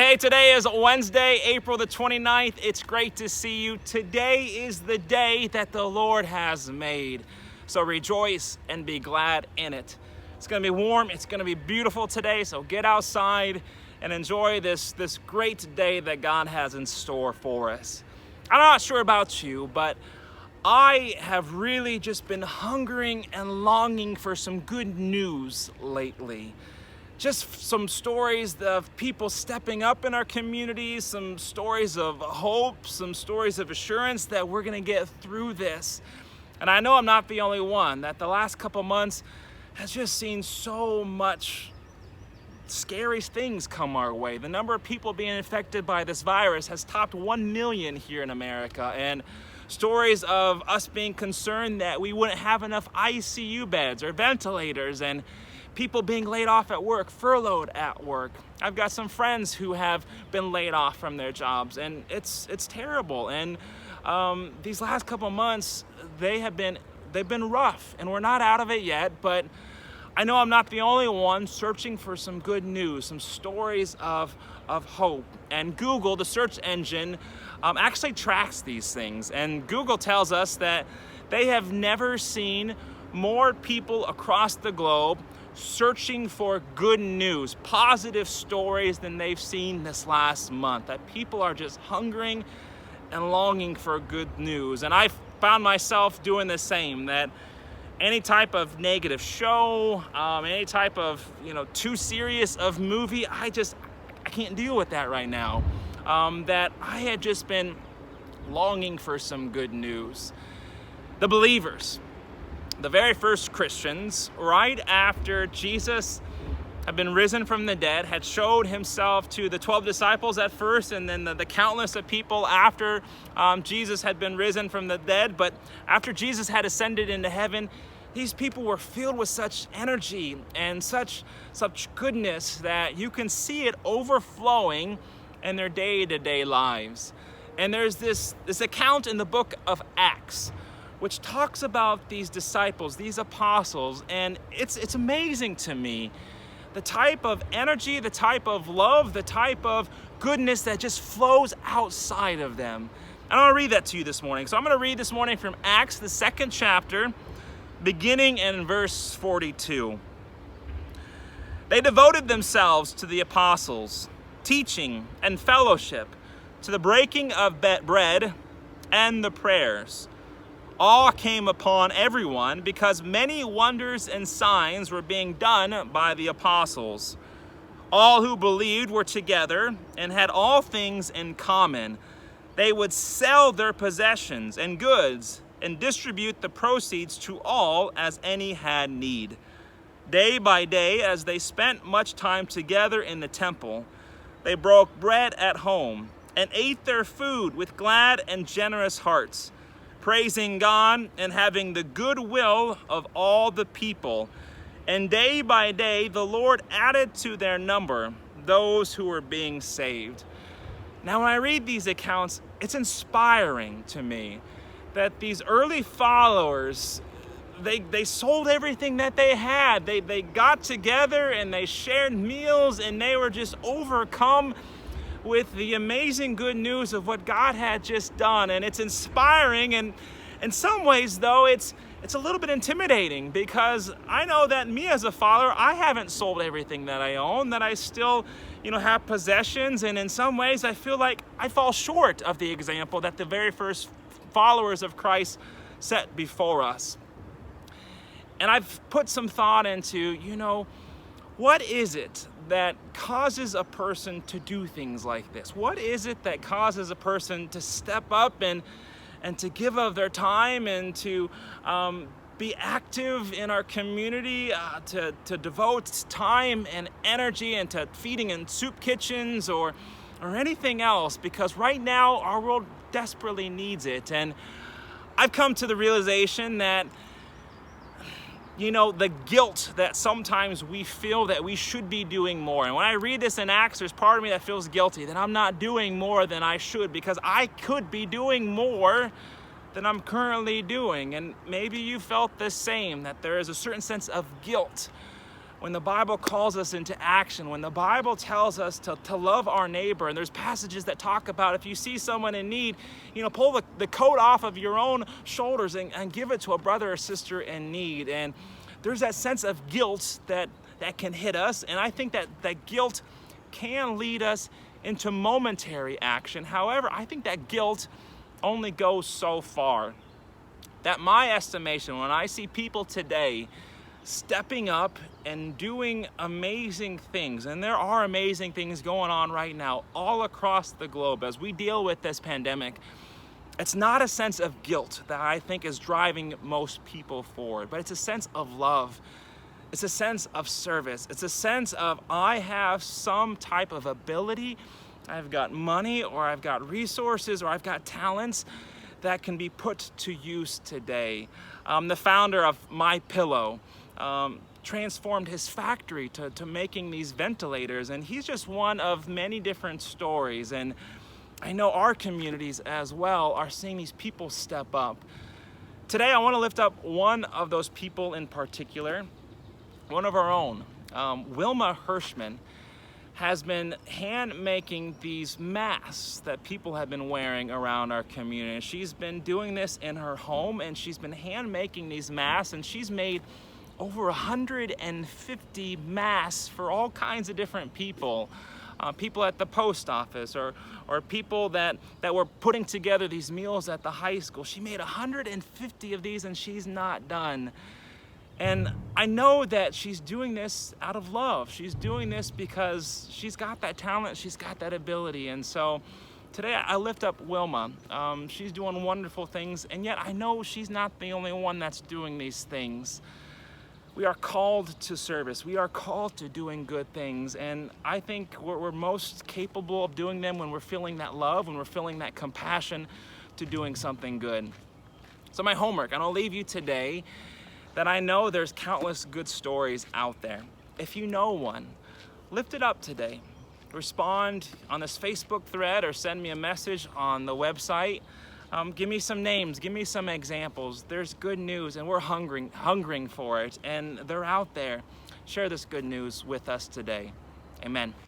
Hey, today is Wednesday, April the 29th. It's great to see you. Today is the day that the Lord has made. So rejoice and be glad in it. It's going to be warm. It's going to be beautiful today. So get outside and enjoy this great day that God has in store for us. I'm not sure about you, but I have really just been hungering and longing for some good news lately. Just some stories of people stepping up in our communities, some stories of hope, some stories of assurance that we're going to get through this. And I know I'm not the only one, that the last couple months has just seen so much scary things come our way. The number of people being infected by this virus has topped 1 million here in America, and stories of us being concerned that we wouldn't have enough ICU beds or ventilators, and people being laid off at work, furloughed at work. I've got some friends who have been laid off from their jobs, and it's terrible. And these last couple months, they've been rough, and we're not out of it yet, but I know I'm not the only one searching for some good news, some stories of hope. And Google, the search engine, actually tracks these things. And Google tells us that they have never seen more people across the globe searching for good news, positive stories than they've seen this last month. That people are just hungering and longing for good news. And I found myself doing the same, that any type of negative show, any type of, too serious of movie, I can't deal with that right now. That I had just been longing for some good news. The believers, the very first Christians, right after Jesus had been risen from the dead, had showed himself to the 12 disciples at first, and then the countless of people after Jesus had been risen from the dead. But after Jesus had ascended into heaven, these people were filled with such energy and such goodness that you can see it overflowing in their day-to-day lives. And there's this account in the book of Acts, which talks about these disciples, these apostles, and it's amazing to me. The type of energy, the type of love, the type of goodness that just flows outside of them. And I want to read that to you this morning. So I'm going to read this morning from Acts, the 2nd chapter, beginning in verse 42. They devoted themselves to the apostles, teaching and fellowship, to the breaking of bread and the prayers. Awe came upon everyone because many wonders and signs were being done by the apostles. All who believed were together and had all things in common. They would sell their possessions and goods and distribute the proceeds to all as any had need. Day by day, as they spent much time together in the temple, they broke bread at home and ate their food with glad and generous hearts, praising God and having the goodwill of all the people. And day by day, the Lord added to their number those who were being saved. Now, when I read these accounts, it's inspiring to me that these early followers, they sold everything that they had. They got together and they shared meals, and they were just overcome with the amazing good news of what God had just done. And it's inspiring, and in some ways, though, it's a little bit intimidating, because I know that me as a follower, I haven't sold everything that I own, that I still have possessions, and in some ways I feel like I fall short of the example that the very first followers of Christ set before us. And I've put some thought into, what is it that causes a person to do things like this? What is it that causes a person to step up and to give of their time and to be active in our community, to devote time and energy into feeding in soup kitchens or anything else? Because right now our world desperately needs it. And I've come to the realization that the guilt that sometimes we feel that we should be doing more. And when I read this in Acts, there's part of me that feels guilty that I'm not doing more than I should, because I could be doing more than I'm currently doing. And maybe you felt the same, that there is a certain sense of guilt when the Bible calls us into action, when the Bible tells us to love our neighbor, and there's passages that talk about if you see someone in need, pull the coat off of your own shoulders and give it to a brother or sister in need. And there's that sense of guilt that can hit us, and I think that guilt can lead us into momentary action. However, I think that guilt only goes so far. That my estimation, when I see people today stepping up and doing amazing things, and there are amazing things going on right now all across the globe as we deal with this pandemic, it's not a sense of guilt that I think is driving most people forward, but it's a sense of love. It's a sense of service. It's a sense of I have some type of ability, I've got money, or I've got resources, or I've got talents that can be put to use today. The founder of MyPillow transformed his factory to making these ventilators, and he's just one of many different stories. And I know our communities as well are seeing these people step up. Today I want to lift up one of those people in particular, one of our own. Wilma Hirschman has been hand making these masks that people have been wearing around our community. She's been doing this in her home, and she's been hand making these masks, and she's made over 150 masks for all kinds of different people. People at the post office, or people that were putting together these meals at the high school. She made 150 of these, and she's not done. And I know that she's doing this out of love. She's doing this because she's got that talent, she's got that ability. And so today I lift up Wilma. She's doing wonderful things, and yet I know she's not the only one that's doing these things. We are called to service. We are called to doing good things. And I think we're most capable of doing them when we're feeling that love, when we're feeling that compassion to doing something good. So my homework, and I'll leave you today, that I know there's countless good stories out there. If you know one, lift it up today. Respond on this Facebook thread or send me a message on the website. Give me some names, give me some examples. There's good news, and we're hungering for it, and they're out there. Share this good news with us today. Amen.